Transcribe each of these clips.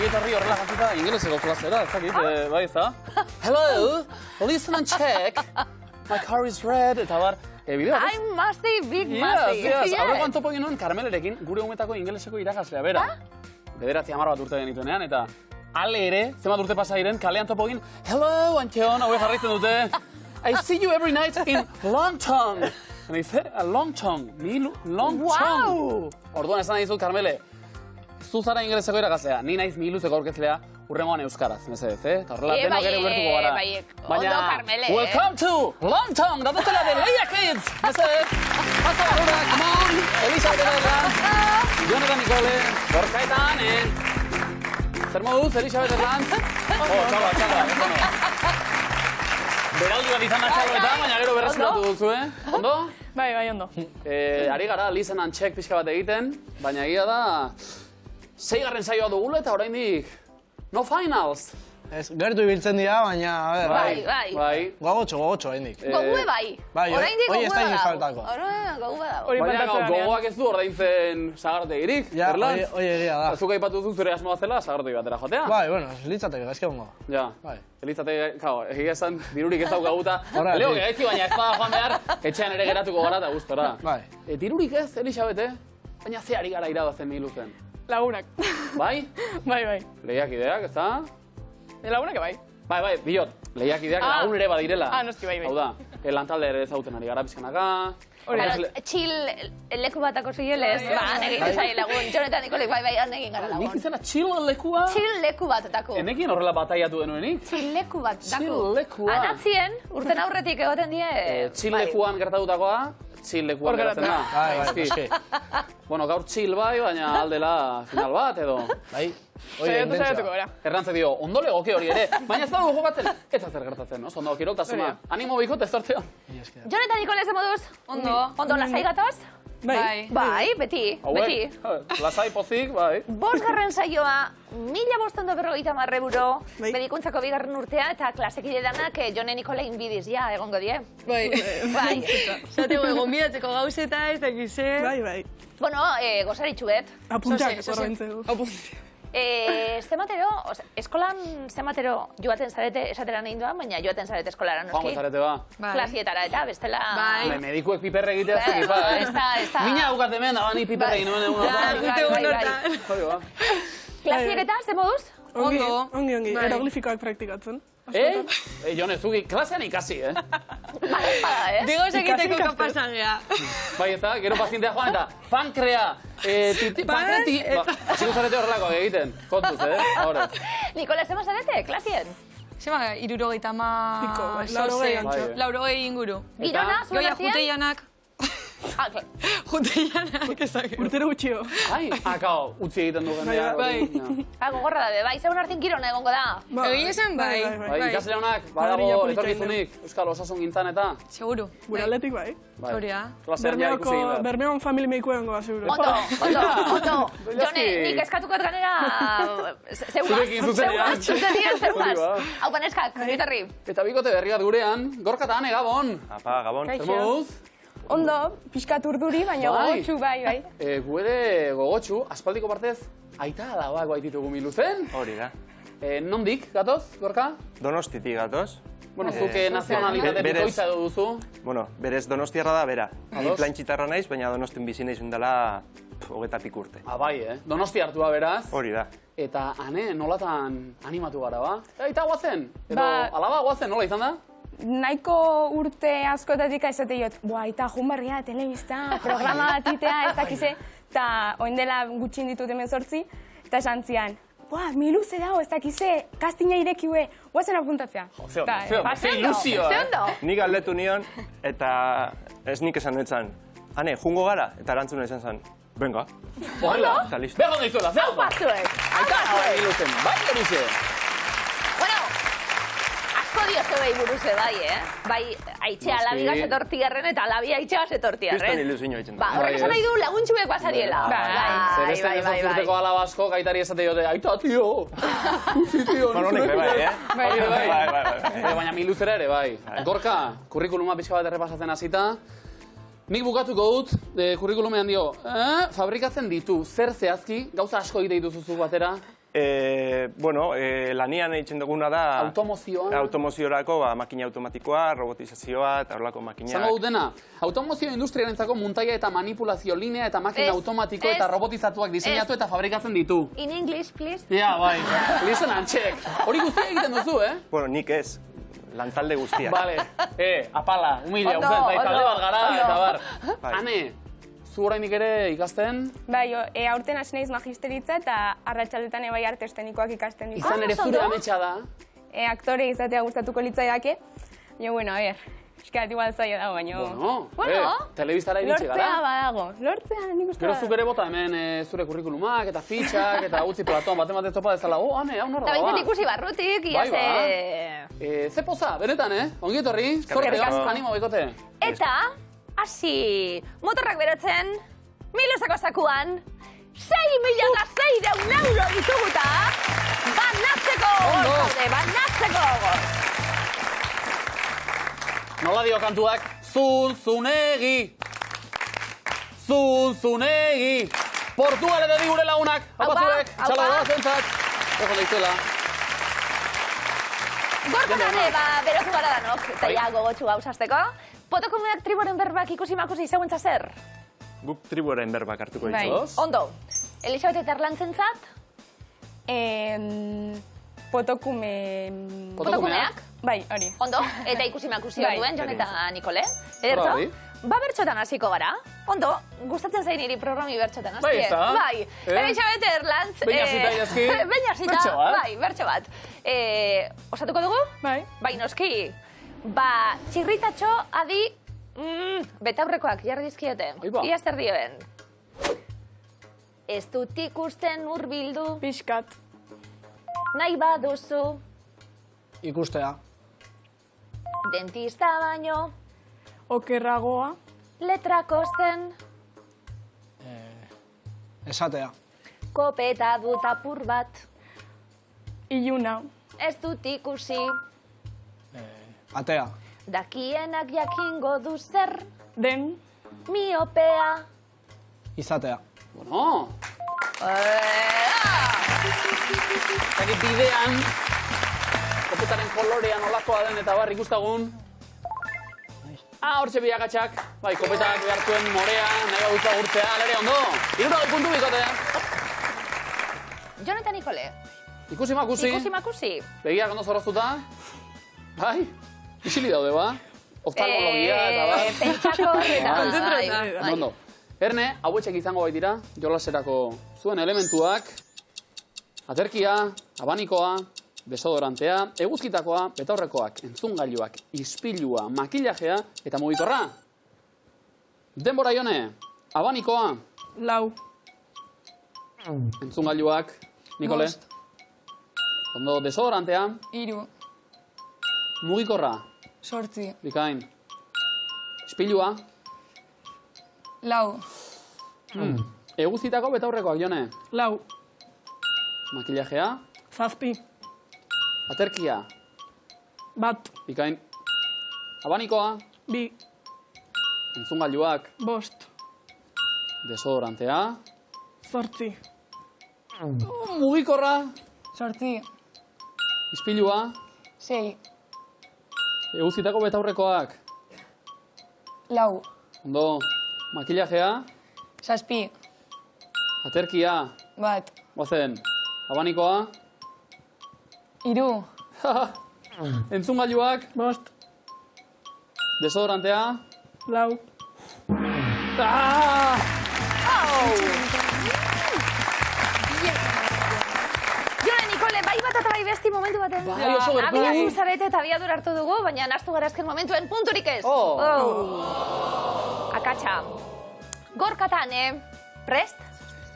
ongietorri horrela jantzuta ingeleseko klasera, ez dakit, bai ez da? Hello, listen and check. My car is red, eta bar, bideo bat ez? I'm Masi, Big Masi. Yes, aurreko antopo ginoen Karmelerekin, gure umetako ingeleseko irakaslea, bera. Bederatzi 10 bat urte genituenean, eta ale ere, zenbat urte pasa diren, kalean topo egin, hello, Antxeon, hauek jarraitzen dute. I see you every night in Longtong. And dice, Longtong, Longtong. Orduan esan nahi dizut, Karmele, zuzara ingeleseko irakaslea, ni naiz miluzeko aurkezlea, urrengoan euskaraz, mesedez, eta horrela denok ere ulertuko gara. Ondo, Karmele. Welcome to Longtong, datuzela de Leia Kids, mesedez. Pasa barura, come on, Elizabeth Erranz, Jon eta Nikole, Gorka eta Anen. Zer moduz, Elizabeth Erranz? Txala, beraldi bat izan da txaloetan, baina gero berreskuratu duzu, Ondo? Bai, ondo. Ari gara, listen and check pixka bat egiten, baina egia da, 6. saioa dugula eta oraindik no finals. Ez, gertu ibiltzen dira, baina, a ber, bai. Gogotxo, oraindik. Gogue bai. Bai, hoi ez da faltako. Gogue dago. Baina gogoak ez du ordaintzen sagartegirik, Ja, Erlantz? hoi egia da. Zuk aipatu duzu zure asmoa zela sagartegi batera joatea. Bai, bueno, litzateke, gaizke hongo. Ja, Bai. elitzategi, kao, egia esan, dirurik ez daukaguta. Horregatik. Leo, gaizki, baina ez bada joan behar, etxean ere geratuko gara eta gustora. Bai. Dirurik ez, Elizabete, baina ze ari gara irabazen miluzen. Lagunak. Bai? Bai. Lehiakideak, ez da? Lagunak bai. Bai, bilot, lehiakideak lagun ere badirela. Noski, bai. Hau da, lantalde ere ezauten ari gara pizkanaka. Txil leku batako zielez, negin zai lagun. Jon eta Nikolek bai, negin gara lagun. Nik izena txil lekua? Txil leku batako. Enekin horrela bataiatu denuenik? Txil leku batako. Txil lekua. Anatzien, urten aurretik egoten die. Txil lekuan gertatutakoa, txil lekuan geratzen da. Bai. Bueno, gaur txil bai, baina aldela final bat edo. Bai. Saiatuko gara. Errantzek dio, ondo legoke hori ere, baina ez dago jokatzen, ez zer gertatzen, oso ondo kiroltasuna. Animo bikote ez tortzea. Jon eta Nikole ze moduz? Ondo lasai gatoz? Bai, beti. Lasai pozik, bai. 5. saioa, 1.550 euro, medikuntzako 2. urtea, eta klasekide danak Jone Nikole inbidiz, ja, egongo die. Bai. Zatego egon bidatzeko gauzeta, ez dakize. Bai. Bueno, gozaritxuet. Apuntak, horrentzegu. Zematero, eskolan zematero joaten zarete esatera nahi duan, baina joaten zarete eskolara, noski? Joango zarete ba. Klasietara eta bestela... Medikuek piperre egitea zuki, ba, Mina haukat hemen, abani piperre egin nuen egun. Klasieretan, ze moduz? Ongi, eroglifikoak praktikatzen. Jone, zuki klasean ikasi, Digo egiteko kapasagea. Bai, eta, gero pazientea joan eta pankrea, pankreti... Hasiko zarete horrelakoak egiten, kontuz, Horrez. Nikole, zema zarete, klasien? Zema, 70, 80 inguru. Girona, zuen Goia, artean? juteianak. Juteianak, ezak. Urtero gutxio. Kao, utzi egiten du jendea. Gogorra da, bai, zeuen artean Girona egongo da. Egia zen, bai. Ikasle honak, badago etorkizunik, Euskal Osasun gintzan eta... Seguru. Gure aldetik bai. Horia. Bermeon family meiko egongo da, seguro. Ondo. Jone, nik eskatukat ganera... Zurekin zuzenean. Zeugaz. Hau baneskak, gitarri. Eta bikote berri bat gurean, Gorka eta Ane, Gabon. Apa, Gabon. Zer moduz? Ondo, pixkat urduri, baina gogotxu, bai. Guere gogotxu, aspaldiko partez, aita alabak baititugu miluzen. Hori da. Nondik, gatoz, Gorka? Donostitik gatoz. Bueno, zuke nazionalitate bikoitza edo duzu. Bueno, berez Donostiarra da, bera. Ni plantxitarra naiz, baina Donostin bizi naiz dela 20 urte. Bai, Donosti hartua beraz. Hori da. Eta, Ane, nolatan animatu gara, ba? Aita guazen? Edo alaba guazen, nola izan da? Nahiko urte askotatik aizate jot, aita junbarria, telebista, programa bat itea, ez dakize, eta oin dela gutxin ditut hemen 8, eta esan zian, miluze dago, ez dakize, kastina irekiue, guazen apuntatzea. Ze ilusioa, Nik galdetu nion, eta ez nik esan netzan, Ane, jungo gara, eta erantzuna esan zen, venga. Horrela, eta listo. behar daizuela, zer hau Batzuek. Aita alaba miluzen, bai horixe. Diozu behi buruze bai, Bai, aitzea alabigaz etortiarren eta alabia aitzea etortiarren. Kriston ilusioa itzen da. Horrek esan nahi du laguntxuek bazariela. Zer beste nezazurteko alaba asko, gaitari esate jote, aita, tio! Uzi, tio! Honek bai, Baina miluzera ere, bai. Gorka, kurrikuluma pixka bat errepasatzen hasita. Nik bukatuko dut, kurrikulumean dio, fabrikatzen ditu, zer zehazki, gauza asko egite dituzu batera, Lanian egiten duguna da... Automozioan? Automoziorako, makina automatikoa, robotizazioa, eta horrelako makinak. Zango dutena, automozio industriarentzako muntaia eta manipulazio linea eta makina automatiko eta robotizatuak diseinatu eta fabrikatzen ditu. In English, please. Ja, bai. Listen and check. Hori guztia egiten duzu, eh? Bueno, nik ez. Lantalde guztiak. Vale. Apala, humila, uzen, bai, talde bat gara, eta bar. Ane, zu oraindik ere ikasten? Bai, aurten hasi naiz magisteritza eta arratsaldetan bai arte eszenikoak ikasten ditu. Izan ere zure ametsa da? Aktore izatea gustatuko litzaidake. Jo, bueno, a ver, eskat igual zaila dago, baina... Bueno, telebistara iritsi gara. Lortzea badago, lortzea nik uste Gero da. zuk ere bota hemen zure kurrikulumak eta fitxak eta utzi platoan baten topa dezala. Ane, hau norra Eta da. bintzat ikusi barrutik, ia Ze poza, benetan, Ongi etorri, zorte asko. animo bikote. Eta, hasi, motorrak berotzen, Miluzako zakuan, 6.600 euro dituguta, banatzeko gaude, banatzeko gogoz. Nola dio kantuak? Zunzunegi! Zunzunegi! Portugal edo digure lagunak! Haupa zurek! Txalo da, zentzat! Ego deizuela. Gorkotan berotu gara danok, eta ja gogotxu gauzazteko. Potokumeak triboren berbak ikusi-makusi zeuentza zer? Guk tribuaren berbak hartuko Bai. dituz. Ondo, Elisabet eta Erlantzentzat, Potokumeak? Bai, hori. Ondo, eta ikusi-makusi Bai. duen, Jon eta Nikole. Ederto? Bai. Bertxotan hasiko gara. Ondo, gustatzen zain niri programi bertxotan hasi. Bai, ez da? Bai, Elisabet Erlantz... Behin hasita idazki. Behin hasita, Bertso bat. bai, bertxo bat. Osatuko dugu? Bai. Bai, noski. Txirritatxo adi betaurrekoak jarri dizkiote. Oi ba. Ia zer dioen. Ez dut ikusten hurbildu, Pixkat. nahi baduzu, Ikustea. dentista baino, Okerragoa. letrako zen, Esatea. kopeta dut apur bat, Iluna. ez dut ikusi, Atea. dakienak jakingo du zer, Den. miopea. Izatea. Bueno. Zagit bidean, kopetaren kolorean olakoa den eta bar ikustagun. Hortxe biakatxak. Bai, kopetak behartuen morea, nahi badutza gurtzea, alere ondo. 60 puntu bikote. Jon eta Nikole, Ikusi-makusi. ikusi-makusi. Begiak ondo zorroztuta. Bai, isili daude, ba. Oftalmologia eta bar. Pentsako horretan. bai. Ondo. Erne, hauetxek izango baitira, jolaserako zuen elementuak, aterkia, abanikoa, desodorantea, eguzkitakoa, betaurrekoak, entzungailuak, ispilua, makillajea eta mugikorra. Denbora Jone, abanikoa, Lau. entzungailuak, Nikole. Bost. Ondo, desodorantea, 3, mugikorra, 8, bikain. Ispilua, 4, eguzkitako betaurrekoak, Jone. Lau. Makillajea, 7. aterkia, Bat. bikain. Abanikoa, 2. entzungailuak, 5. desodorantea, 8. mugikorra, 8, ispilua, 6, eguzkitako betaurrekoak, 4, ondo, makillajea, 7, aterkia, 1, goazen, abanikoa, 3, entzungailuak, 5. desodorantea, Lau. Jone, Nikole, bai bat eta bai besti momentu baten. Bai, oso gertu. Abiatu zarete eta abiadura hartu dugu, baina nahastu gara azken momentuen punturik ez. Akatsa. Gorkatan, prest?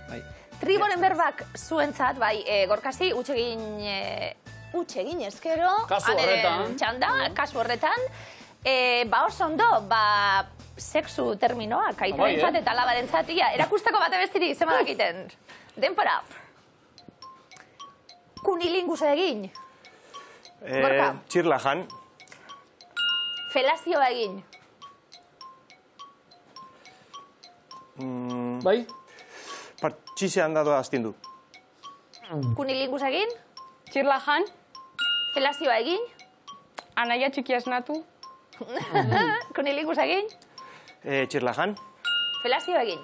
Bai. Triboren berbak zuentzat, bai, gorkasi, utxegin ezkero. Kasu horretan. Txanda, kasu horretan. Oso ondo, sexu terminoak, aitarentzat eta alabarentzat, erakusteko bate bestiri zema dakiten. Denpora. Kunilingus egin. Gorka. Txirlajan. Felazioa egin. Bai? Partxizean dadoa astindu. Kunilingus egin. Txirla jan, Felazioa egin. anaia txiki esnatu, Kunilingus egin. Txirlajan. Felazioa egin.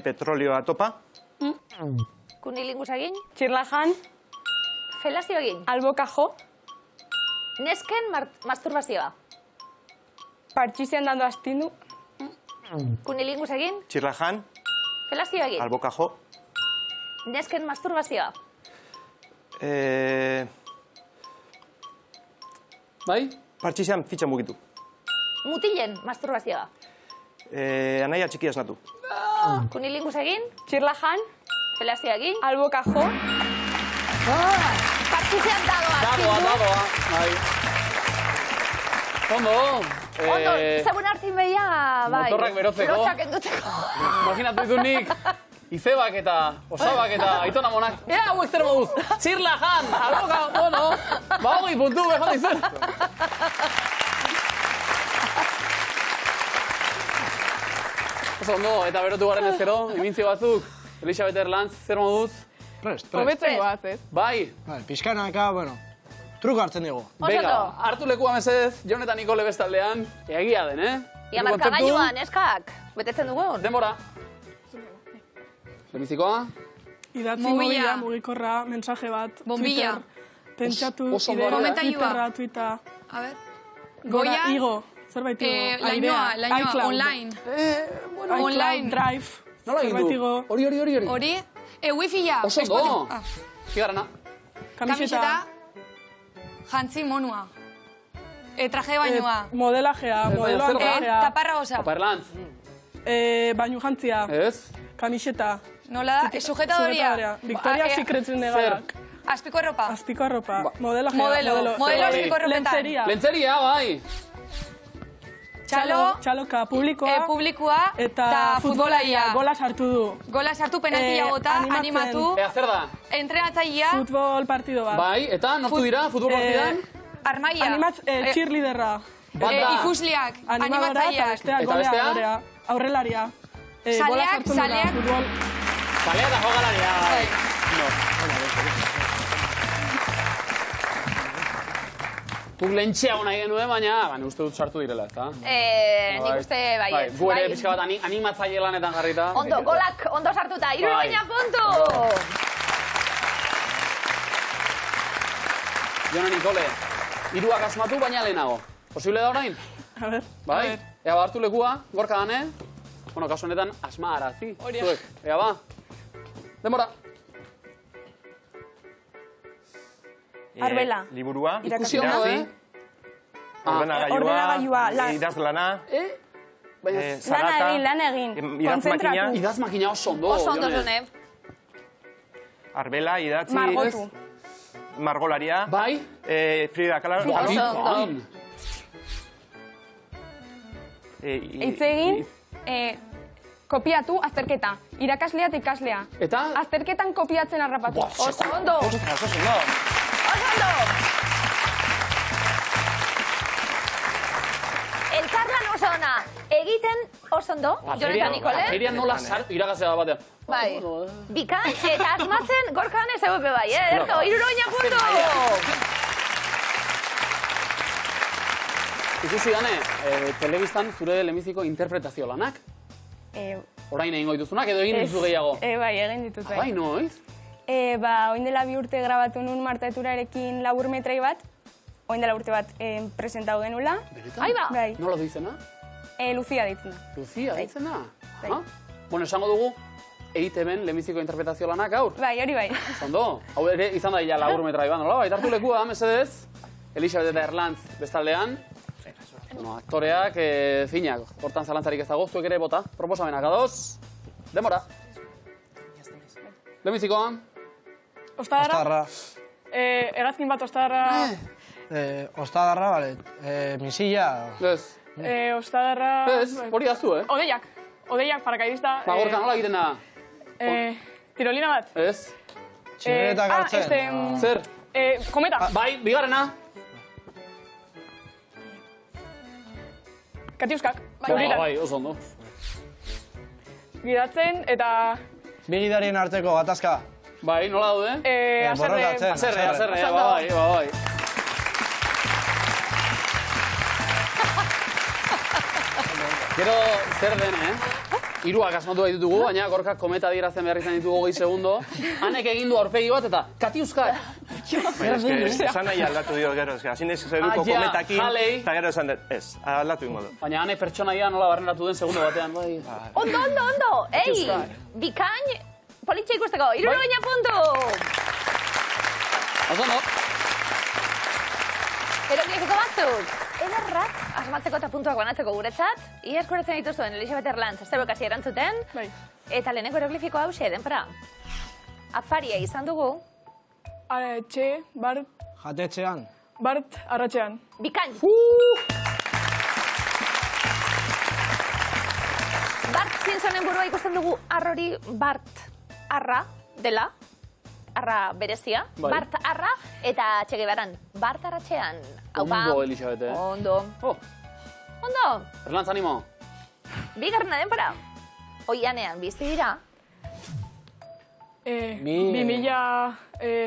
Petrolioa topa. Kunilingus egin. txirla jan, Felazioa egin. alboka jo, Nesken masturbazioa. partxizian dando astindu, Kunilingus egin. Txirlajan. Felazioa egin. Alboka jo. Nesken masturbazioa. Bai? Partxizean fitxa mugitu. Mutilen masturbazioa. Anaia txiki esnatu. Kunilingus egin. txirla jan, Felazioa egin. alboka jo, Partzizean dagoa. Dagoa. Bai. Ondo. Ondo, zegoen hartin behia, bai. Motorrak berotzeko. Lotxak enduteko. Imaginatu ditu nik, izebak eta osabak eta aitona monak. Ea, hauek zer moduz. Txirla jan, alboka, bueno. Ba, hogei puntu, behar izan. Oso ondo, eta berotu garen ezkero, imintzio batzuk. Elisabeth Erlantz, zer moduz? Prest. Hobetzen goaz, ez? Bai. Pixkanaka, bueno, truko hartzen digu. Venga, hartu lekua mesedez, Jon eta Nikole bestaldean, egia den, eh? Ia markagailua, neskak. Betetzen dugun. Denbora. Lemizikoa. Idatzi Mobila. mobila, mugikorra, mensaje bat, Bombilla. Twitter, pentsatu, Oso idea, ondo. Komentailua. Twittera, A ver. gora, Goia. igo, zerbait igo, Lainoa, iCloud. online. iCloud, online. Drive, Nola egin zerbait du? igo, Hori. Hori, wifi-a. Oso ondo. Ah. Bigarrena. Kamiseta, jantzi monua. Traje bainoa. modelajea, modeloan zer da? trajea, Taparra goza. Papa Erlantz. bainu jantzia, Ez? kamiseta, Nola da? Sujetadoria. Victoria's Secretsen negalak, Azpiko erropa. azpiko arropa, modelajea, Modelo Zer azpiko erropetan. lentzeria, Lentzeria, bai. txaloka, publikoa, Publikoa eta futbolaria, gola sartu du. Gola sartu penaltia bota, animatzen. animatu. Ea, zer da? Entrenatzailea, Futbol partido bat. Bai, eta nortu dira, futbol partidan? armaia. Cheerleaderra. Bat da. Ikusleak, Animadora eta animatzaileak. bestea Eta bestea? goleadorea. Aurrelaria. Zaleak, Bola sartzen duena, zaleak. futbol. Zalea eta jogalaria. Bai. Guk lentxeago nahi genuen, baina uste dut sartu direla, ezta? Nik uste baietz. Gu ere pixka bat animatzaile lanetan jarrita. Ondo, golak ondo sartuta. Bai. Irurogeina puntu! Jona Nikole, hiruak asmatu, baina lehenago. Posible da orain? A ver. Bai? Ea ba, hartu lekua, gorka dane. Bueno, kasu honetan, asma arazi. Zuek, ea ba. Denbora. Arbela. Liburua. Ikusi ondo, idatzi, Ordenagailua, lan. idazlana, Lan egin, konzentratu. Idaz makina oso ondo. Oso ondo Jone. zune. arbela, idatzi, Margotu. margolaria, Bai? Frida Kahlo. Oso ondo. Hitz egin, kopiatu, azterketa. Irakaslea eta ikaslea. Eta? Azterketan kopiatzen harrapatu. Oso ondo. Ostras, oso ondo. Oso ondo. Elkarlan oso ona. Egiten oso ondo, Jon eta Nikole. Baterian nola iragazea batean. Bai. Bikan eta asmatzen gorkan ez egope bai, Erko, 60 puntu! Ikusi dane, telebistan zure lemiziko interpretazio lanak. Orain egingo dituzunak edo egin dituzu gehiago? Bai, egin ditut bai. Bai, noiz? Oin dela 2 urte grabatu nun Marta Eturarekin laburmetrai bat. Oin dela urte bat presentau genula. Benetan? Ai ba. Bai. Nola duizena? Lucia ditzen da. Lucia, ditzena? Bai. Aha. Bueno, esango dugu, EITB-en lemiziko interpretazio lanak gaur. Bai, hori bai. Ondo, hau ere izan da ja laburmetra iban, nola? Baitartu lekua, mesedez, Elisabeth eta Erlantz bestaldean. Bueno, aktoreak, finak, hortan zalantzarik ez dago, zuek ere bota, proposamenak adoz. Demora. Lemizikoa. Ostadarra. Ostarra. Hegazkin bat ostadarra. Ostadarra, bale. Misilla. Ez. Ostadarra. Ez, hori aztu, eh? Odeiak. Odeiak, paracaidista. Ba, gorka nola egiten da? Tirolina bat. Ez. Txineretak hartzen. Zer? Kometa. Bai, bigarrena. Katiuskak. Bai, oso ondo. Gidatzen eta... Bi gidarien arteko gatazka. Bai, nola daude? Borrokatzen. Haserre, bai. Gero, zer den, Hiruak asmatu bai ditugu, baina Gorkak kometa adierazten behar izan ditugu 20 segundo. Hanek egin du aurpegi bat eta katiuskak. Esan nahi aldatu dio gero, hazin ez zeruko kometakin, eta gero esan dut, ez, aldatu ingo du. Baina Hane pertsonaia nola barrenatu den segundo batean, bai. Ondo! Ei, bikain, politxe ikusteko, 70 puntu! Oso, no? Eroglifiko batzuk, ederrak asmatzeko eta puntuak banatzeko guretzat, ia eskuratzen dituzuen Elisabet Erlantz, zer bekasi erantzuten, eta leheneko eroglifiko hause, denpara. Afaria izan dugu. Txe, bart, Jatetxean. bart, arratxean. Bikain. Bart Simpsonen burua ikusten dugu arrori Bart arra dela. Arra berezia, Bart arra, eta Che Guevaran, Bart arratxean. Ondo, Elisabete. Ondo. Ondo. Erlantz, animo. Bigarrena denpora. Oianean bizi dira. 2000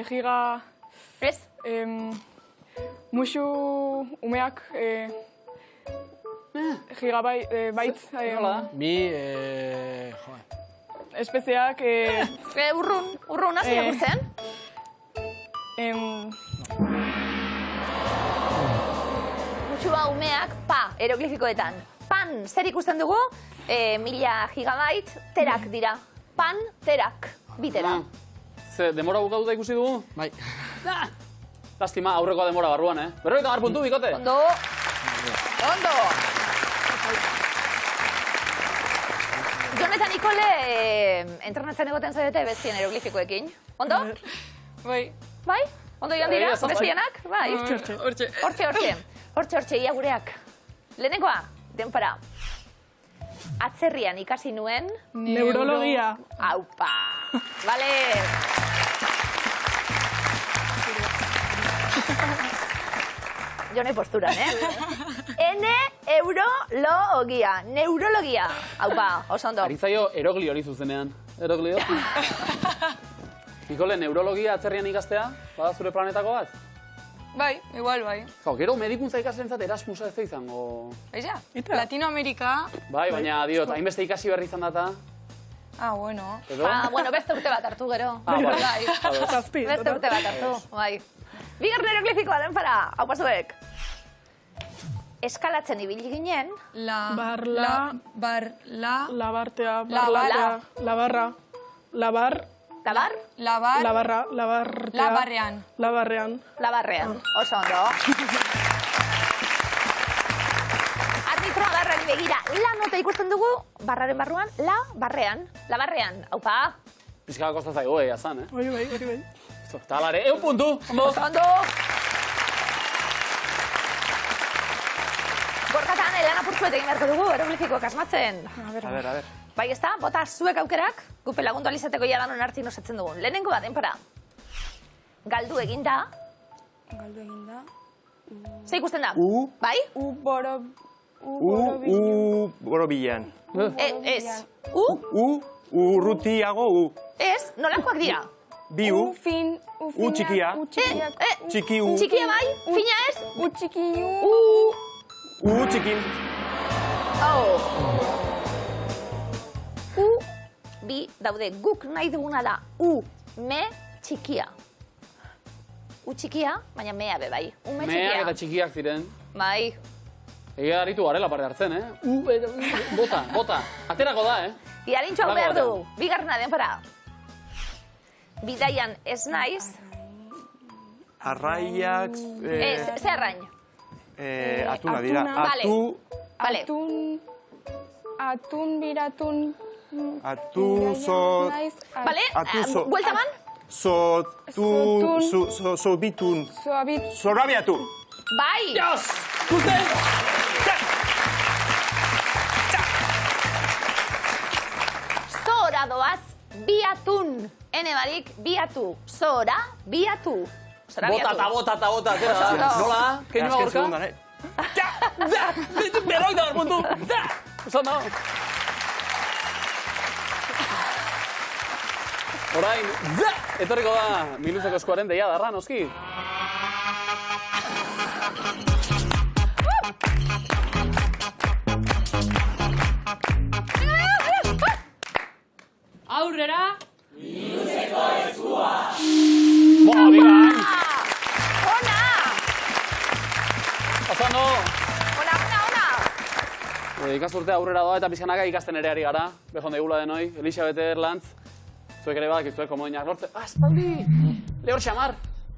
giga... Ez? Musu umeak... Gigabyte... Nola da? Espeziak... Urrun hasi agurtzen. Mutsua umeak, eroglifikoetan. Pan, zer ikusten dugu? 1000 gigabyte, terak dira. Pan, terak, bitera. Ze, demora bukatuta ikusi dugu? Bai. Lastima, aurrekoa demora barruan, Berroita mar puntu, bikote? Ondo. Jon eta Nikole entrenatzen egoten zaudete bestien eroglifikoekin. Ondo? Bai. Bai? Ondo joan dira, bestienak? Bai. Hortxe, ia gureak. Lehenengoa, denpara. Atzerrian ikasi nuen... Neurologia. Aupa. Vale. Jone posturan, neurologia. Aupa, oso ondo. Aritzaio erogli hori zuzenean. Eroglio. Nikole, neurologia atzerrian ikastea? Bada zure planetako bat? Bai, igual bai. Gero medikuntza ikaslentzat Erasmusa ez da izango... Eiza, Latinoamerika... Bai, baina diot, hainbeste ikasi berri izan data. Bueno. Bueno, beste urte bat hartu gero. Bai. Beste urte bat hartu, bai. Bigarren eroglifikoa denpara, hau pasuek. Eskalatzen ibili ginen. Labartea. Labarrean. Oso ondo. Arbitro adarrak begira. La nota ikusten dugu, barraren barruan, labarrean. Aupa. Pizkaka kosta zaigu, azan, Bai. Talare, 1 puntu. Ondo. Gorkatan, lan apurtzuet egin beharko dugu, eroglifikoak asmatzen. A ver. Bai, ez da, bota zuek aukerak, gupe lagundu alizateko jadanon hartzin osatzen dugun. Lehenengo bat, denpara. Galdu eginda. Ze ikusten da? Bai? Borobilean. Ez. Urrutiago, Ez, nolakoak dira? Bi U txikia. Txiki U. Txikia bai? Fina ez? U txikin. Bi daude, guk nahi duguna da me txikia. Txikia, baina mea be bai. Ume txikia. Meak eta txikiak ziren. Bai. Egia aritu garela parte hartzen, Bota. Aterako da, Iarintxo hau behar du. Bigarrena denpara. Bidaian ez naiz. Arraiak... Ze arrain? Atuna dira. Vale. Atun, biratun... Atu, zo... Vale, buelta man? Sobitun. Zorabiatu. Bai! Dios! Guztien! Zora doaz, biatun. Ene barik, biatu. Zora, biatu. Bota. Nola? Keinu agorka? Beroita bar puntu! Oso no? Orain, etorriko da Miluzeko eskuaren deia darra, noski. Aurrera! Boa, bigan! Ona! Pasando! Ona! Ikasturte aurrera doa eta pizkanaka ikasten ere ari gara. Behon deigula denoi, Elisabeth Erlantz. Zuek ere badak izuek komodinak lortzen. Espaldi! Lehor xamar!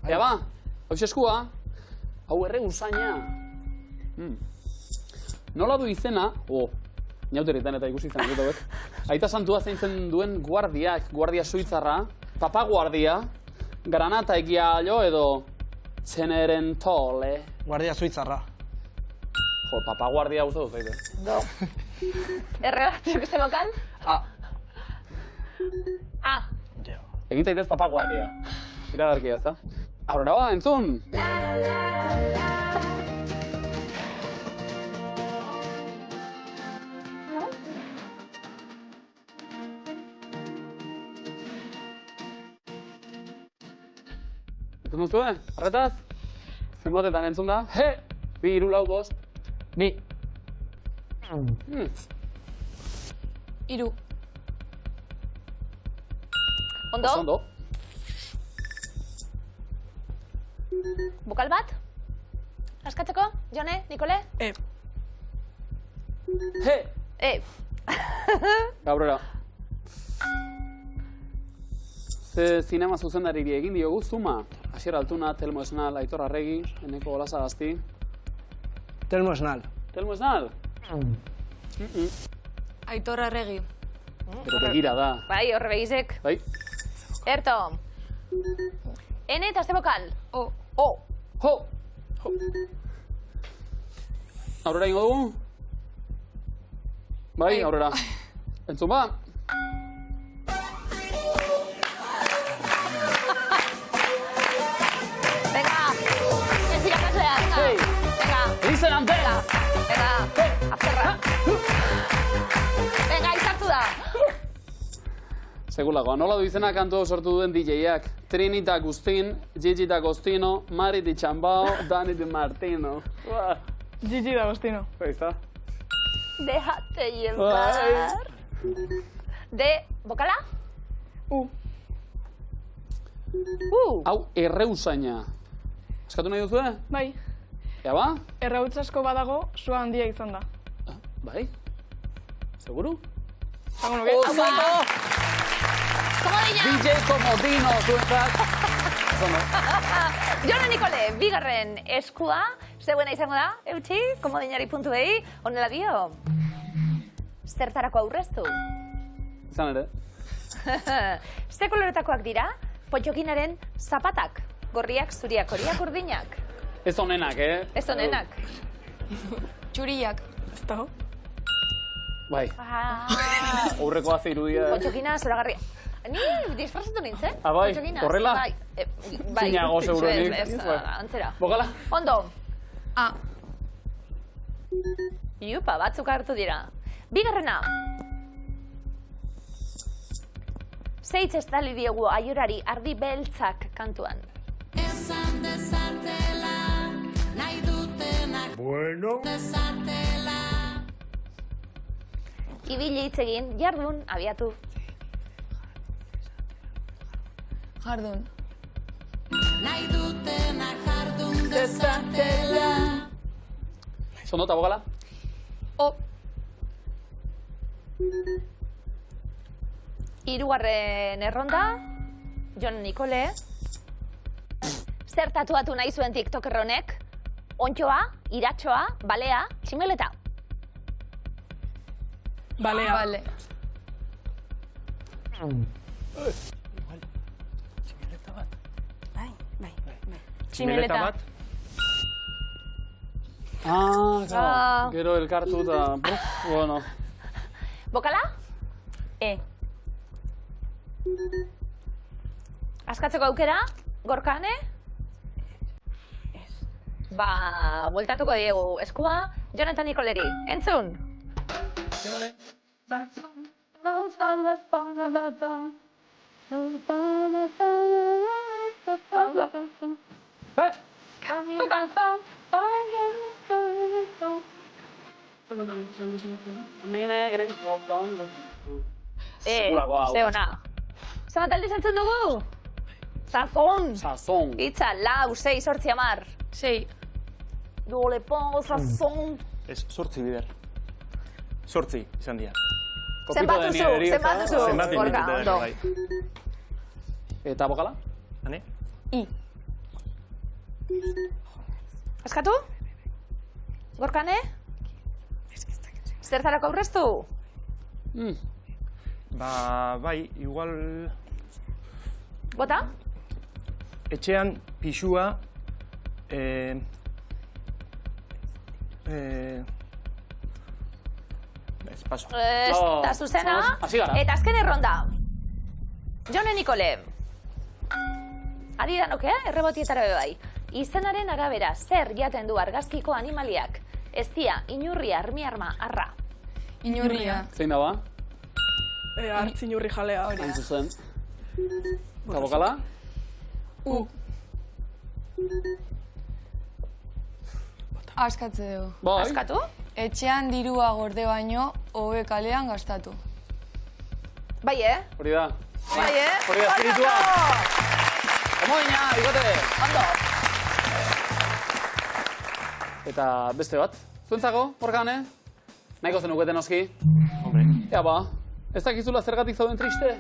Ea ba, hau eskua. Hau erre usaina. Nola du izena, Nauteritan eta ikusi izan dut hauek. Aita santua zeintzen duen guardiak, guardia suitzarra, papaguardia, granata egia allo edo txeneren tole. Guardia suitzarra. Jo, papaguardia uste dut zaite. Do. Erre bat, zuk bokal? Egin zaitez papaguardia. Iragarkia, ez da? Aurrera ba, entzun! Entzun duzue? Arretaz? Zenbatetan entzun da? 2, 3, 4, 5. Bi. 3. Ondo? Ondo. Bokal bat? Askatzeko? Jone? Nikole? Aurrera. Ze zinema zuzendariri egin diogu Zuma. Asier Altuna, Telmo Esnal, Aitor Arregi, Eneko Olaza Gazti. Telmo Esnal. Telmo Esnal? Aitor Arregi. Pero begira da. Bai, horre begizek. Bai? Erto. Ene eta ze bokal? O. Jo! Aurrera ingo dugu? Bai, aurrera. Entzun ba? Venga! Ez irakaslea, venga! Hey! Venga! Eizen antes! Venga! Azerra! Venga, izartu da! Segulagoa, nola du izena kantu hau sortu duen DJ-ak? Trini D'Agustin, Gigi D'Agostino, Mari Di Chambao, Dani Di Martino. Gigi D'Agostino. Ahí está. Déjate llevar. De... Bokala? Hau erreusaina. Eskatu nahi duzu, Bai, Ea ba? errautz asko badago, sua handia izan da. Bai? Seguru? Zago nuke? Komodina! DJ Komodino, zuentzat. Zono. Jone Nikole, bigarren eskua, zeuena izango da, eutxi, komodinari puntu behi, honela dio. Zertarako aurreztu? Izan ere. Ze koloretakoak dira, potxokinaren zapatak, gorriak, zuriak, horiak, urdinak. Ez honenak, Ez honenak. Txuriak. Ez dago. Bai, aurreko haze irudia. Potxokina zoragarria. Ni disfrazatu nintzen, Bai, potxokinaz. horrela? Bai, Zinago, seguruenik. Ez, Bai. antzera. Bokala? Ondo, A. iupa, batzuk hartu dira. Bigarrena. Zeitz estali diegu aiorari ardi beltzak kantuan. Esan dezatela, nahi dutenak dezatela. Ibili hitz egin, jardun, abiatu. Jardun. Nahi dutenak jardun dezatela. Zondo eta bokala? O. Hirugarren erronda, Jon Nikole. Zer tatuatu nahi zuen TikToker honek? Ontxoa, iratxoa, balea, tximeleta. Balea. Vale. Tximeleta. bat? Claro. Gero elkartu eta... Bueno. Bokala? Askatzeko aukera, gorkane? Ba, bueltatuko diegu eskua, Jon eta Nikoleri. Entzun! Ze ona. Zer talde zentzen dugu? Sazon. Sazon. Itza, 4, 6, 8, 10. 6. Dole pon, sazon. Ez, 8 bider. 8 izan dira. Zenbat duzu? Zenbat Gorka, ditute ondo. bai. Eta bokala? Hane? Eskatu? Gorkane? Zertarako aurreztu? Ba, bai, igual Bota? etxean pixua ez, paso. Eta zuzena. hasi gara. Eta azken erronda. Jone Nikole. Adi danok, errebotietara be bai. Izenaren arabera, zer jaten du argazkiko animaliak? Eztia, inurria, armiarma, arra. Inurria. Zein da ba? Hartzinurri jalea. Hain zuzen. Eta bokala? Askatze dugu. Bai. Askatu? Etxean dirua gorde baino, hobe kalean gastatu. Bai, Hori da. Bai, Hori da, espiritua. Omoina, bikote. Ondo. Eta beste bat. Zuentzako, Gorkane? Nahiko zenukete noski. Hombre, Ea ba, ez dakizula zergatik zauden triste?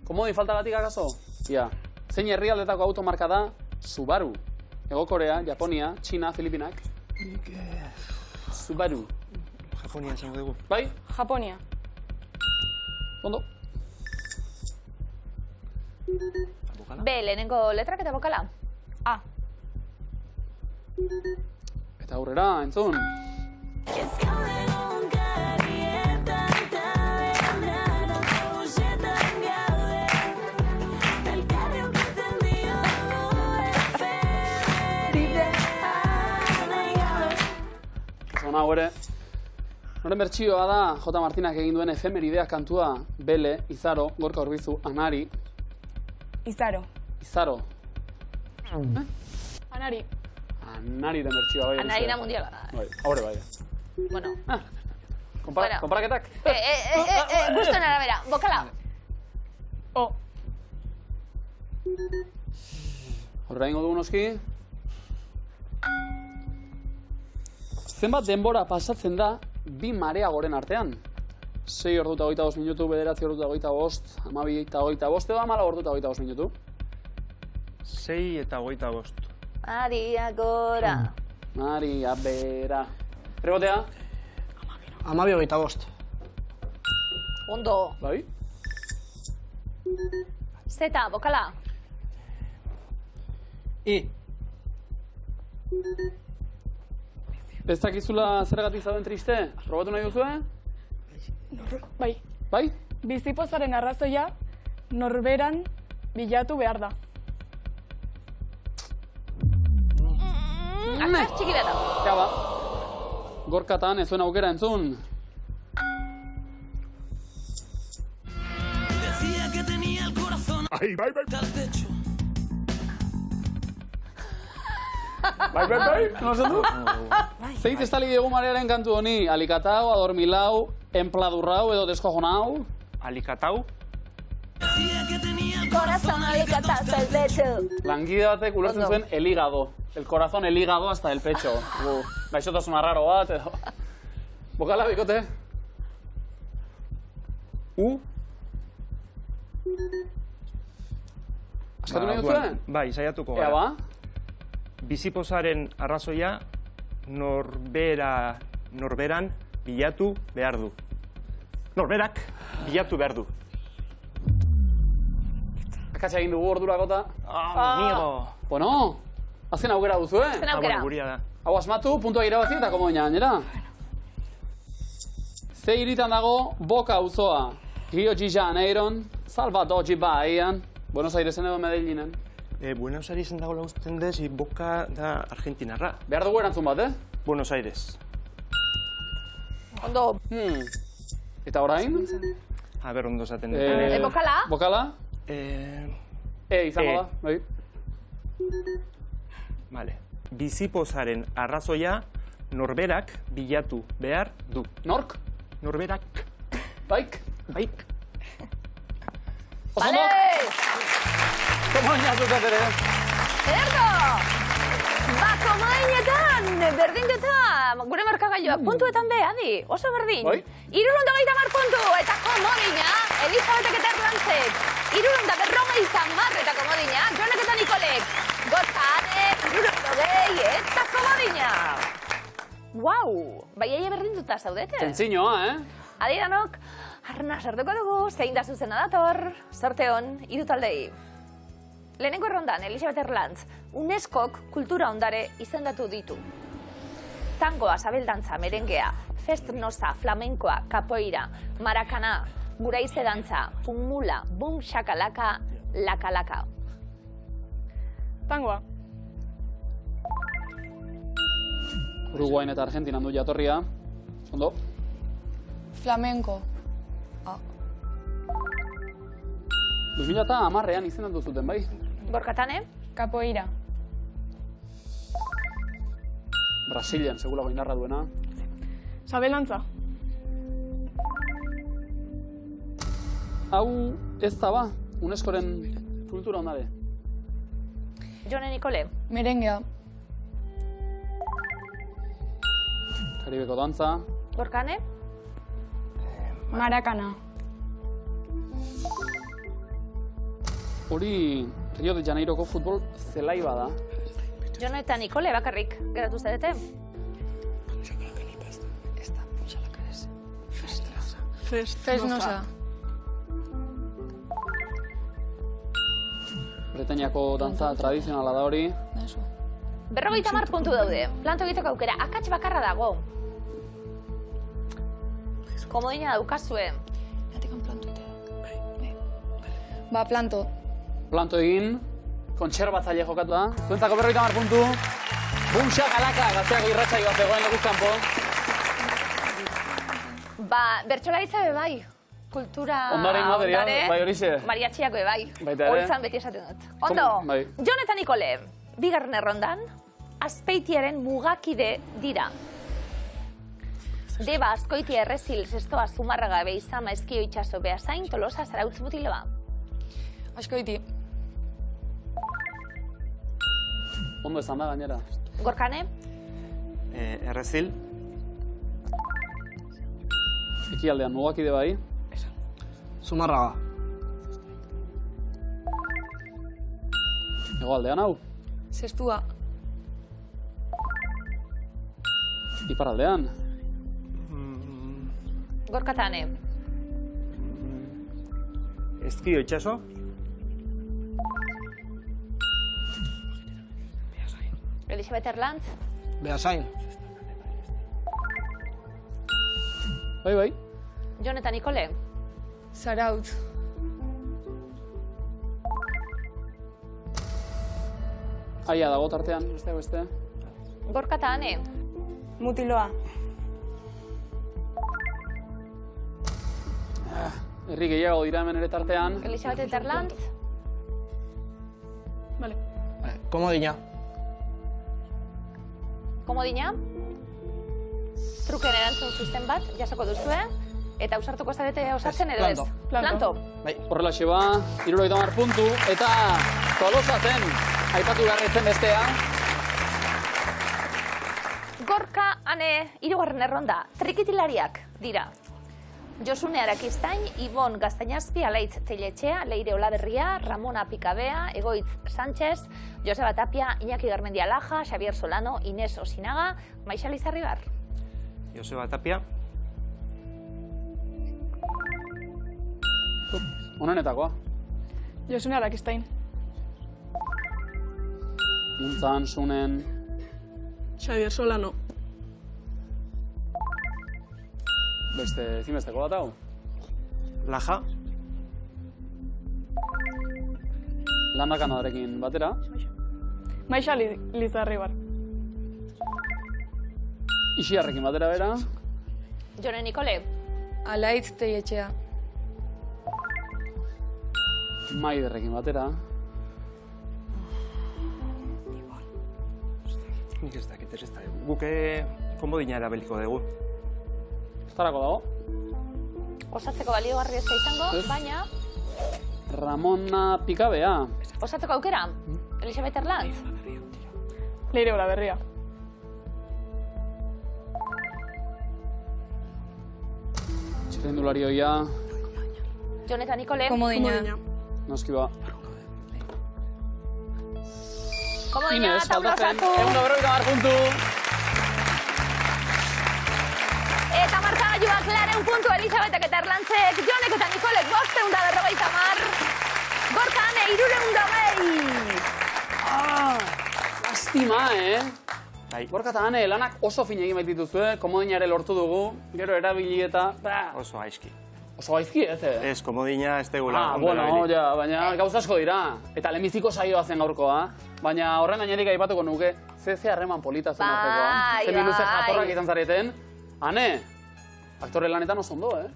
Komodin faltagatik akaso? Ia, zein herrialdetako automarka da Subaru? Hego Korea, Japonia, China, Filipinak? Subaru. Japonia esango dugu. Bai? Japonia. Ondo. Bokala? B, lehenengo letrak eta bokala. A. Eta aurrera, entzun. Zona hau ere. Noren bertsioa da J. Martinak egin duen efemeridea kantua Bele, Izaro, Gorka Urbizu, Anari, Izaro. Izaro. Anari. Anariren bertsioa bai. Anarina mundiala da. Bai, haure bai. Bueno. Bueno. Konparaketak? Guztuen arabera. Bokala. O. Horra ingo dugu noski. Zenbat denbora pasatzen da bi mareagoren artean? 6 ordu eta 25 minutu, 9 ordu eta 25, 12 eta 25, edo 14 ordu eta 25 minutu. 6 eta 25. Maria gora. Maria bera. Rebotea? 12:25. Ondo. Bai? Zeta, bokala. I. Ez dakizula zergatik zauden triste? Probatu nahi duzu, Bai. Bai? Bizipozaren arrazoia norberan bilatu behar da. Akaz txiki beta. Ja ba. Gorkatan ez zuen aukera entzun. Bai. Nozen du? Zeit estali diegu marearen kantu honi, alikatau, adormilau, empladurrau edo deskojonau. Alikatau? Corazón alicataz el pecho. Langide batek ulertzen Ondo. zuen el hígado. El corazón, el hígado hasta el pecho. Gaixotasuna raro bat edo. Bokala, bikote? Askatu nahi duzue? Bai, saiatuko Ea gara. ba? Bizipozaren arrazoia norberan bilatu behar du. Norberak bilatu behar du. Akatsa egin dugu ordurakota. Amigo! Bueno, azken aukera duzu, Zen aukera. Guria da. Hau asmatu, puntua irabazi eta komo gainera. Ze hiritan dago Boka auzoa. Rio de Janeiron, Salvador Bahían, Buenos Airesen edo Medellinen. Buenos Airesen dago lauzten dez, Boka da Argentinarra. Behar dugu erantzun bat, Buenos Aires. Ondo. Eta orain? A ber, ondo zaten dut. Bokala. Bokala? Izango da, bai. Vale. Bizipozaren arrazoia norberak bilatu behar du. Nork? Norberak. Baik? Baik. Oso Komodina zutat ere. Ederto! Ba, komodinetan, berdinduta, gure markagailuak puntuetan be, adi, oso berdin. Bai? 330 puntu, eta komodina, Elisabetek eta Erlantzek. 350 eta komodina, Jonek eta Nikolek. Gorkane, 320 eta komodina. Guau, bai aia berdinduta zaudete. Tentzinoa, Adi danok, arna sartuko dugu, zein da zuzena dator, sorte hon, hiru taldei. Lehenengo errondan, Elisabet Erlantz, UNESCOk kultura ondare izendatu ditu. Tangoa, sabeldantza, merengea, festnosa, flamenkoa, kapoira, marakana, guraize dantza, pumula, bum shakalaka, lakalaka. Tangoa. Uruguain eta Argentinan du jatorria. Ondo? Flamenko. 2010ean izendatu zuten, bai? Gorkatane? Capoeira. Brasilian, segulako indarra duena. Sabelantza. Hau ez da ba, UNESCOren kultura ondare. Jone Nikole? Merengea. Karibeko dantza. Gorkane? Marakana. Hori Rio de Janeiroko futbol zelai bada. Jone eta Nikole bakarrik geratu zarete? Festnosa. Bretainiako dantza tradizionala da hori. 50 puntu daude. Planto egiteko aukera, akats bakarra dago. Komodina daukazue. Ba, planto. Planto egin, kontserbatzaile jokatu da. Zuentzako 50 puntu. Bum shakalaka, gazteako irratsaio bat zegoen leguzkanpo. Ba, bertsolaritza be bai. Kultura Ondare material, bai horixe. mariatxiako be bai. Baita ere. Horitzan beti esaten dut. Ondo, Bai. Jon eta Nikole, bigarren errondan, Azpeitiaren mugakide dira. Deba, Azkoitia, Errezil, Zestoa, Zumarraga, Beizama, Eskio, Itxaso, Beasain, Tolosa, Zarautz, Mutiloa. Azkoiti. Ondo esan da gainera. Gorkane? Errezil. Ekialdean mugakide bai. Zumarraga. Hegoaldean hau. Zestua. Iparraldean. Gorkatane? Eskio itxaso. Elisabet Erlantz? Beasain. Bai, bai. Jon eta Nikole? Zarautz. Aia dago tartean, beste. Gorkatane? Mutiloa. Herri gehiago dira hemen ere tartean. Elisabet Erlantz? Vale. Komodina. Komodina? Truken erantzun zuzen bat, jasoko duzue, eta ausartuko zarete osatzen edo ez? Planto. Bai. Horrelaxe ba, 70 puntu, eta Tolosa zen, aipatu beharretzen bestea. Gorka, ane, hirugarren erronda, trikitilariak dira. Josune Arakistain, Ibon Gaztainazpi, Alaitz Teiletxea, Leire Olaberria, Ramona Pikabea, Egoitz Sánchez, Joseba Tapia, Iñaki Garmendia Laja, Xavier Solano, Inés Osinaga, Maixa Lizarribar. Joseba Tapia. Honenetakoa. Josune Arakistain. Muntzan, Sunen, Xavier Solano. beste ezinbesteko bat hau. Laja. Landa Kanadarekin batera. Maixa Lizarribar. Ixiarrekin batera bera. Jone Nikole? Alaitz Teiletxea. Maiderrekin batera. Nik ez dakit, ez dakit. Guke komodina erabiliko dugu. Zertarako dago? Osatzeko baliogarri ez da izango, Ez. baina Ramona Pikabea. osatzeko aukera. Elisabet Erlantz. Leire Olaberria. Txirrindulari hoia. Jon eta Nikole. Komodina. Noski ba. Komodina, Inez, taula faltatzen. osatu. 150 puntu. Eta markagailuak 200 puntu Elisabetek eta Erlantzek, Jonek eta Nikolek 550. Gorka Ane 320. Lastima, Bai, Gorka eta Ane, lanak oso fin egin baitituzue, komodina ere lortu dugu, gero erabili eta... oso aizki. Oso gaizki, ez? Ez, komodina ez tegula. ondo Bueno, erabili. ja, baina gauza asko dira. Eta lehenbiziko saioa zen gaurkoa. Baina horren gainerik aipatuko nuke, ze harreman polita zen artekoa. Bai, Ze biluze bai. jatorrak izan zareten. Ane, aktore lanetan oso ondo,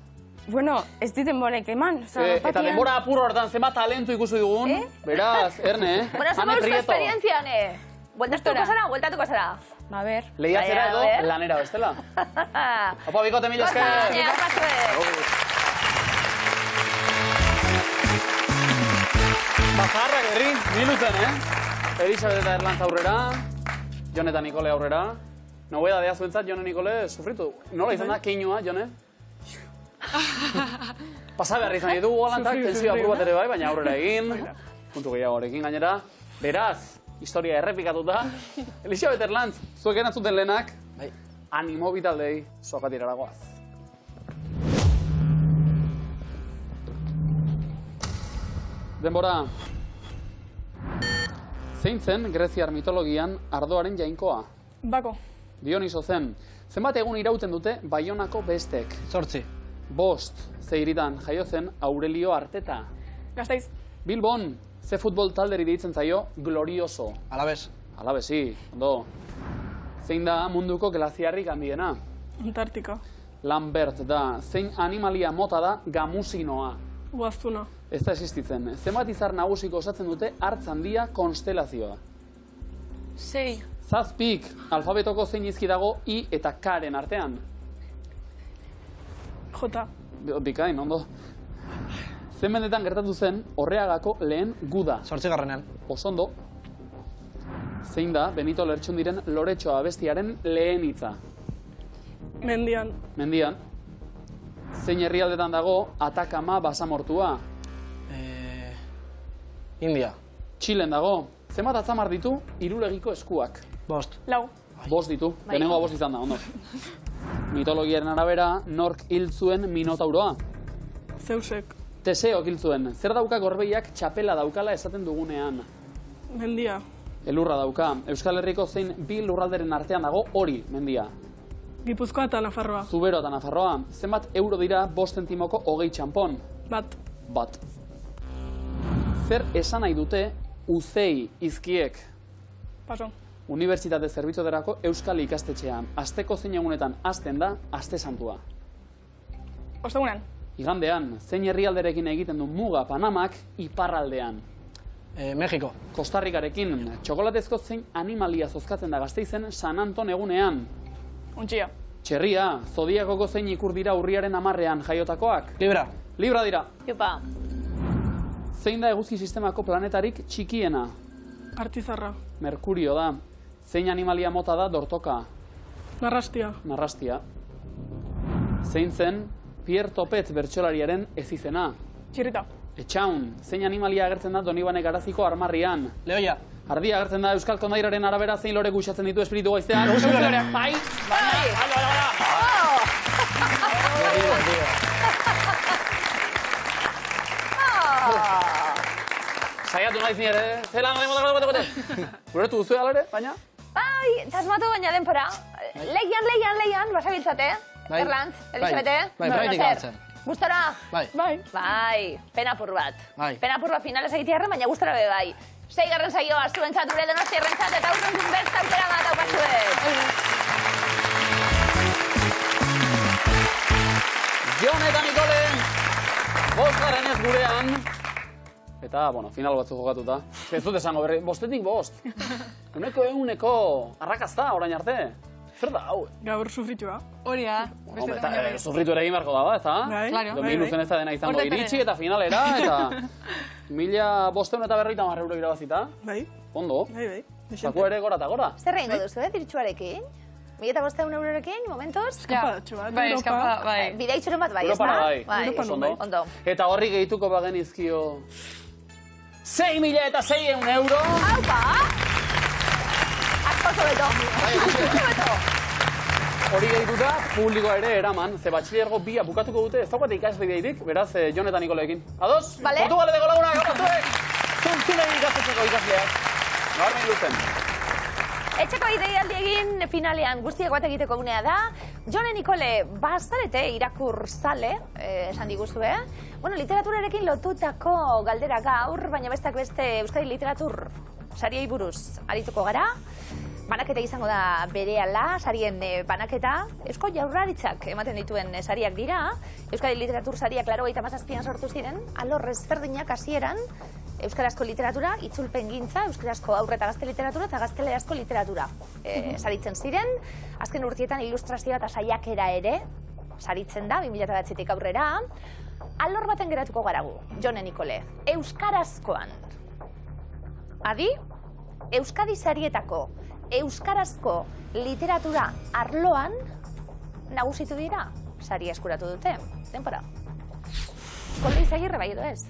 Bueno, ez diten bolek eman. Eta denbora apurro hortan zenbat talentu ikusi dugun. Beraz, Erne, Bueno, Ane somos Prieto. esperientzia, Ane. Bueltatuko zara, bueltatuko zara. A ber. Lehiatzera Bai, a edo ver. lanera bestela. Opa, bikote mila Gorka Ane, esker. arrasue. Bazarrak herri, biluzen, Elisabet eta Erlantz aurrera, Jon eta Nikole aurrera. Nobedadea zuentzat, Jon eta Nikole sufritu. Nola izan da, keinua, Jone? Pasa behar izan ditugu galantak, tensio apur bat ere bai, baina aurrera egin. Puntu gehiagorekin gainera. Beraz, historia errepikatuta. Elisabet Erlantz, zuek erantzuten lehenak, Bai. animo bitaldei sokatirara goaz. Denbora. Zein zen greziar mitologian ardoaren jainkoa? Bako. Dioniso zen. Zenbat egun irauten dute Baionako bestek? 8. 5. Ze hiritan jaio zen Aurelio Arteta. Gasteiz. Bilbon, ze futbol talderi deitzen zaio Glorioso. Alabez. Alabesi, ondo. Zein da munduko glaziarrik handiena? Antartika. Lambert da. Zein animalia mota da Gamusinoa? Uaztuna. Ez da existitzen. Zenbat izar nagusiko osatzen dute hartz handia konstelazioa? 6. Zazpik, alfabetoko zein izki dago I eta K-ren artean? Jota. Bikain, ondo. Zen mendetan gertatu zen Orreagako lehen guda. 8. Osondo. Zein da Benito Lertxundiren Loretxo abestiaren lehen hitza? Mendian. Mendian. Zein herrialdetan dago Atakama basamortua? India. Txilen dago. Zenbat atzamar ditu Irulegiko eskuak? 5. Lau. 5 ditu. Lehenengoa 5 izan da, ondo. Mitologiaren arabera, nork hil zuen Minotauroa? Zeusek. Teseok hil zuen. Zer dauka gorbeiak txapela daukala esaten dugunean? Mendia. Elurra dauka. Euskal Herriko zein bi lurralderen artean dago hori, mendia. Gipuzkoa eta Nafarroa. Zubero eta Nafarroa. Zenbat euro dira 5 zentimoko 20 txanpon? Bat. Zer esan nahi dute uzei izkiek? Paso. Unibertsitate zerbitzuetarako Euskal ikastetxean. Asteko zein egunetan hasten da aste santua. Ostegunean. Igandean, zein herrialderekin egiten du muga Panamak iparraldean. Mexiko. Kostarrikarekin, txokolatezko zein animalia zozkatzen da Gasteizen San Anton egunean. Untxia. Txerria, zodiakoko zein ikur dira urriaren 10ean jaiotakoak. Libra. Libra dira. Jupa. Zein da eguzki sistemako planetarik txikiena? Artizarra. Merkurio da. Zein animalia mota da dortoka? Narrastia. Narrastia. Zein zen Pierre Topet bertsolariaren ezizena? Txirrita. Etxaun, zein animalia agertzen da Donibane Garaziko armarrian? Leoia. Ardia agertzen da Euskal Kondairaren arabera zein lore guxatzen ditu espiritu gaizteak? Loreak. Bai! Saiatu naiz ni ere, zelan gote. Guretu duzu alare, baina? Bai, tasmatu baina denpora. Leian, basabiltzate. Bai. Erlantz, Elisabete. Bai, praktika hartzen. Gustora? Bai. Bai, penapur bat. Bai. Penapur bat finalez egitearren, baina gustora be bai. 6. saioa, zuentzat gure Donostiarrentzat eta aurrenkun bertza aukera bat aupatzuet. Jon eta Nikole, 5. gurean, Eta, bueno, final batzuk jokatuta. Ez dut esango berri, bostetik bost. Euneko arrakazta orain arte. Zer da, hau? Gaur sufritua. Hori da. Hombre, eta sufritu ere egin beharko da, ez da? Bai. Claro. Dominuzen ez da dena izango Horretan iritsi eta finalera, eta 1.550 euro irabazita. Bai, Ondo. bai. Zako ere gora eta gora. Zer egingo duzu, dirtsuarekin? 1.500 eurorekin, momentuz? Eskapadatxo bat, Bai, Europa. eskapa, bai. Bidaitxuren bat bai, ez Europara da? bai. Europan Ondo. Ondo. Eta horri gehituko bagenizkio 6.600 euro. Aupa! Asko zobeto. Hori gehituta, publikoa ere eraman, ze batxillergo bia bukatuko dute, ez daukate ikasbideirik, beraz, Jon eta Nikoleekin. Ados? Vale. Portugaleteko lagunak, abatzuek! Zuntzunei ikastetxeko ikasleak. Gaur nahi duzen. Etxeko ideialdi egin finalean guztiak bat egiteko unea da. Jone Nikole, bazarete irakur zale, esan diguzue. Bueno, literaturarekin lotutako galdera gaur, baina bestak beste Euskadi literatur sariei buruz arituko gara. Banaketa izango da berehala, sarien banaketa. Eusko Jaurlaritzak ematen dituen sariak dira. Euskadi literatur sariak 87an sortu ziren, alor ezberdinak hasieran. Euskarazko literatura, itzulpen gintza, euskarazko aurre eta gazte literatura eta gaztelerazko literatura saritzen ziren. Azken urtietan ilustrazioa eta saiakera ere saritzen da, 2009tik aurrera. Alor baten geratuko garagu, Jone Nikole. Euskarazkoan. Adi, Euskadi sarietako euskarazko literatura arloan nagusitu dira, sari eskuratu dute. Denpora. Koldo Izagirre bai edo ez?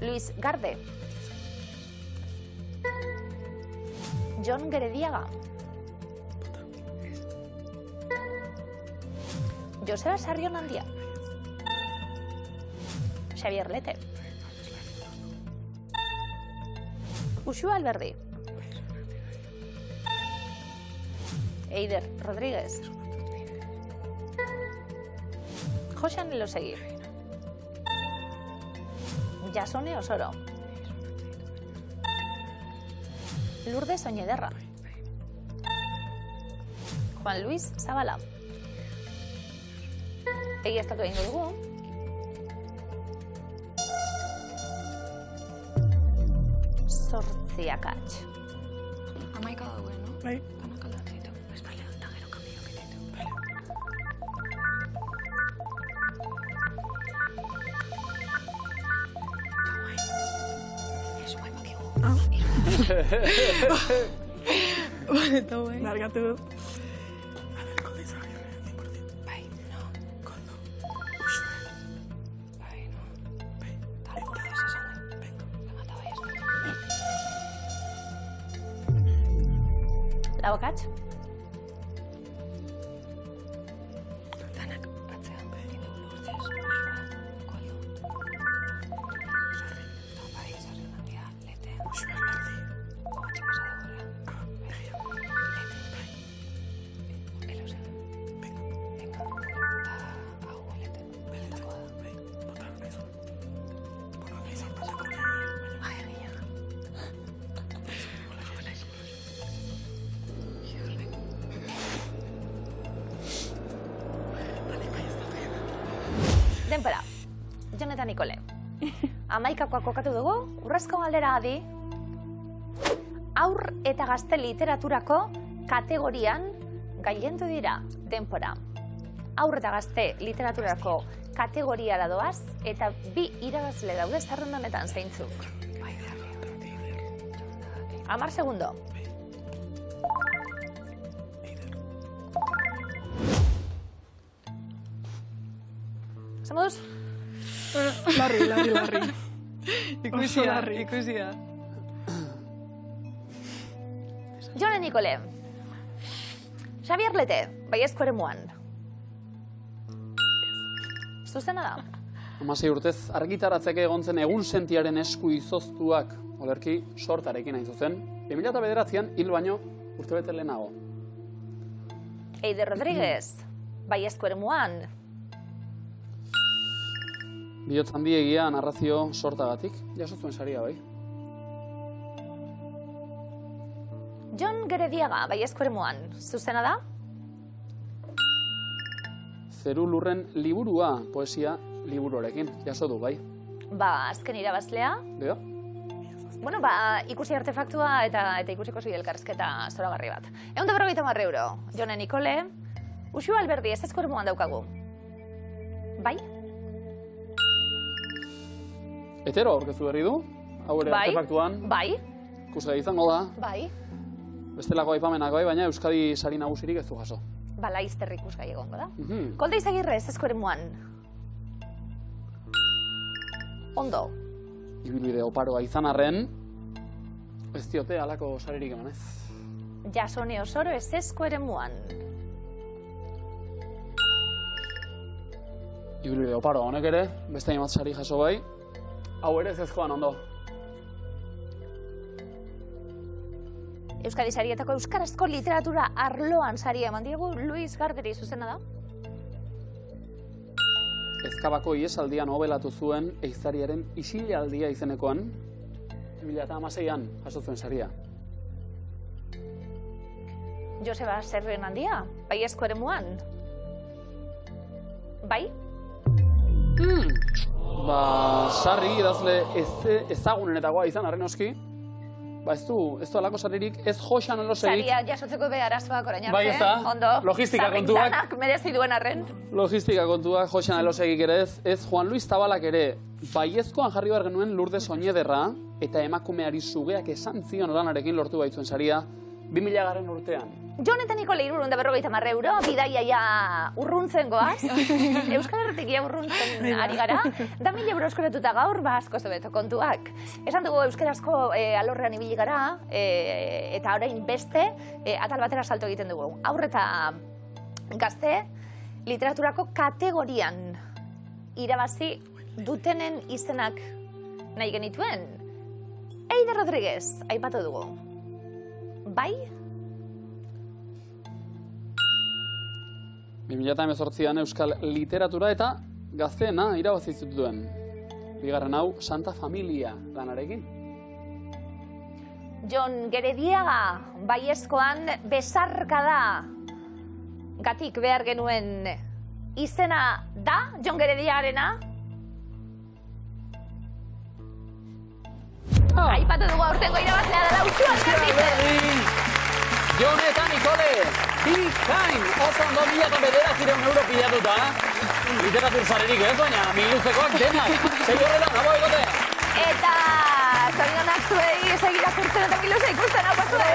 Luis Garde. Jon Gerediaga. Joseba Sarrionandia. Xavier Lete. Uxua Alberdi. Eider Rodríguez. Joxan Elosegui. Jasone Osoro. Lourdes Oñederra. Juan Luis Zabala. Egiaztatu egingo dugu. Zortzi akats. Amaika daue, no? Bai. Banak aldatzen ditu. Ez balea, eta gero kamio ditu. Ez guai bakigu. Vale, eta guai. Largatu dut. Bai, no. Koldo. Uxue. Bai, no. Tal gordo ez esan. Eta bai ez da. Lau akats. Danak atzean egin dugu Lourdes, Uxue, Koldo. Sarri. Eta bai, Sarrionandia, Lete. Uxue Alberdi. Gotxe pasadagora. Egia. Lete, bai. Elosegui. Venga. Eta hau Lete. Beletakoa da. Bai, bota gaizun. Bota gaizun pasako. Bai, egia. Denpora. Jon eta Nikole. Amaikakoa kokatu dugu, urrezko galdera adi. Aur eta gazte literaturako kategorian gailendu dira. Denpora. Aur eta gazte literaturako kategoriara doaz, eta bi irabazle daude zerrenda honetan zeintzuk. 10 segundo. Zamoduz? Larri. Ikusia, larri. ikusia. Jone Nikole. Xavier Lete, baiezko eremuan. Zuzena da? 16 urtez argitaratzeke egon zen egun sentiaren esku izoztuak, olerki sortarekin hain zuzen, 2009an hil baino urtebete lehenago. Eider Rodríguez, baiezko eremuan. Bihotz handiegia narrazio sortagatik, jasotzuen saria bai. Jon Gerediaga, baiezko eremuan. Zuzena da? Zeru lurren liburua, poesia liburuarekin, jaso du, bai. Ba, azken irabazlea. Dio? Bueno, ba, ikusi artefaktua eta ikusiko zui elkarrizketa zoragarri bat. 150 euro. Jone Nikole, Uxu Alberdi ezezko eremuan daukagu. Bai? Etero aurkeztu berri du, hau ere artefaktuan. Bai? Ikusgai izango da. Bai? Bestelako aipamenak bai, baina Euskadi sari nagusirik ez du jaso. Ba, laizter ikusgai egongo da. Koldo Izagirre ezezko eremuan. Ondo. Ibilbide oparoa izan arren, ez diote halako saririk eman ez. Jasone Osoro ezezko eremuan. Ibilbide oparoa honek ere, beste hainbat sari jaso bai, hau ere ezezkoan ondo. Euskadi sarietako euskarazko literatura arloan saria eman diegu Luis Garderi zuzena da. Ezkabako iesaldia nobelatu zuen ehizariaren isilaldia izenekoan, 2016an jaso zuen saria. Joseba Zerren handia, Baiezko eremuan. Bai? Ba, sarri idazle ezagunenetakoa izan arren oski, ba ez du alako saririk, ez Joxan Elosegik. Saria jasotzeko be arazoak orain arte. Bai, ez da. Ondo. Logistika Sarrik kontuak. danak merezi duen arren. Logistika kontuak, Joxan Elosegik ere ez Juan Luis Zabalak ere, baiezkoan jarri behar genuen Lourdes Oñederra, eta emakumeari sugeak esan zion lanarekin lortu baitzuen saria, 2000 urtean. Jon eta Nikole 350 euro, bidaiaia urruntzen goaz. Euskal Herritik ia urruntzen ari gara. Da 1000 euro eskoratuta gaur, ba asko zebeto kontuak. Esan dugu euskarazko alorrean ibili gara, eta orain beste, atal batera salto egiten dugu. Haur eta gazte, literaturako kategorian irabazi dutenen izenak nahi genituen. Eider Rodríguez, aipatu dugu. Bai? 2018an euskal literatura eta gazteena irabazi zituen. Bigarren hau, Santa Familia lanarekin. Jon Gerediaga, Baiezkoan besarkada gatik behar genuen izena da, Jon Gerediagarena? Aipatu dugu aurtengo irabazlea dela Uxu Alberdi. Jon eta Nikole, bikain, oso ondo 2009 euro pilatuta. Literatur saririk ez, baina miluzekoak denak. Segi horrela, nabo egote. Eta zorionak zuei segirakurtzen eta miluze ikusten hau pasue.